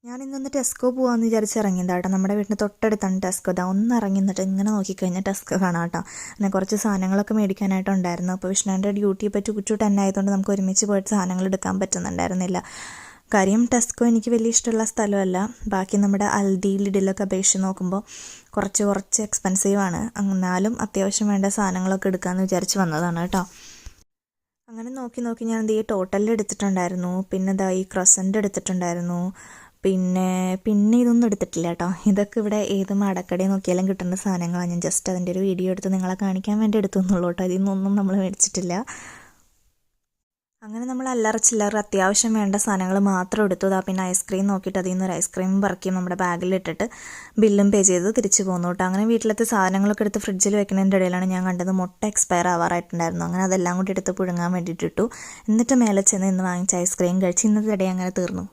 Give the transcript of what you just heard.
ഞാൻ ഇന്നൊന്ന് ടെസ്കോ പോകാമെന്ന് വിചാരിച്ച് ഇറങ്ങിയതാട്ടോ. നമ്മുടെ വീടിന് തൊട്ടടുത്താണ് ടെസ്കോ. ഒന്ന് ഇറങ്ങി നിന്നിട്ട് ഇങ്ങനെ നോക്കിക്കഴിഞ്ഞാൽ ടെസ്കോ കാണാം കേട്ടോ. പിന്നെ കുറച്ച് സാധനങ്ങളൊക്കെ മേടിക്കാനായിട്ടുണ്ടായിരുന്നു. അപ്പോൾ വിഷ്ണുവിൻ്റെ ഡ്യൂട്ടി ഇപ്പോൾ 2 to 10 ആയതുകൊണ്ട് നമുക്ക് ഒരുമിച്ച് പോയിട്ട് സാധനങ്ങൾ എടുക്കാൻ പറ്റുന്നുണ്ടായിരുന്നില്ല. കാര്യം ടെസ്കോ എനിക്ക് വലിയ ഇഷ്ടമുള്ള സ്ഥലമല്ല. ബാക്കി നമ്മുടെ അൽദി ലിഡിലൊക്കെ അപേക്ഷിച്ച് നോക്കുമ്പോൾ കുറച്ച് എക്സ്പെൻസീവാണ്. എന്നാലും അത്യാവശ്യം വേണ്ട സാധനങ്ങളൊക്കെ എടുക്കാമെന്ന് വിചാരിച്ച് വന്നതാണ് കേട്ടോ. അങ്ങനെ നോക്കി ഞാൻ ഈ ടോട്ടലിൽ എടുത്തിട്ടുണ്ടായിരുന്നു. പിന്നെ ഈ ക്രസൻ്റ് എടുത്തിട്ടുണ്ടായിരുന്നു. പിന്നെ ഇതൊന്നും എടുത്തിട്ടില്ല കേട്ടോ. ഇതൊക്കെ ഇവിടെ ഏത് മാടക്കടയിൽ നോക്കിയാലും കിട്ടുന്ന സാധനങ്ങളാണ്. ഞാൻ ജസ്റ്റ് അതിൻ്റെ ഒരു വീഡിയോ എടുത്ത് നിങ്ങളെ കാണിക്കാൻ വേണ്ടി എടുത്തു എന്നുള്ളൂ കേട്ടോ. ഇതിൽ നിന്നൊന്നും നമ്മൾ മേടിച്ചിട്ടില്ല. അങ്ങനെ നമ്മൾ അല്ലറ ചില്ലറ അത്യാവശ്യം വേണ്ട സാധനങ്ങൾ മാത്രം എടുത്തു. പിന്നെ ഐസ്ക്രീം നോക്കിയിട്ട് അതിൽ നിന്ന് ഒരു ഐസ്ക്രീം പറക്കി നമ്മുടെ ബാഗിലിട്ടിട്ട് ബില്ലും പേ ചെയ്ത് തിരിച്ചു പോന്നു കേട്ടോ. അങ്ങനെ വീട്ടിലത്തെ സാധനങ്ങളൊക്കെ എടുത്ത് ഫ്രിഡ്ജിൽ വെക്കുന്നതിൻ്റെ ഇടയിലാണ് ഞാൻ കണ്ടത് മുട്ട എക്സ്പയർ ആവാറായിട്ടുണ്ടായിരുന്നു. അങ്ങനെ അതെല്ലാം കൂടി എടുത്ത് പുഴുങ്ങാൻ വേണ്ടിയിട്ട് ഇട്ടു. എന്നിട്ട് മേലെ ചെന്ന് ഇന്ന് വാങ്ങിച്ച ഐസ്ക്രീം കഴിച്ച് ഇന്നത്തെ ഇടയിൽ അങ്ങനെ തീർന്നു.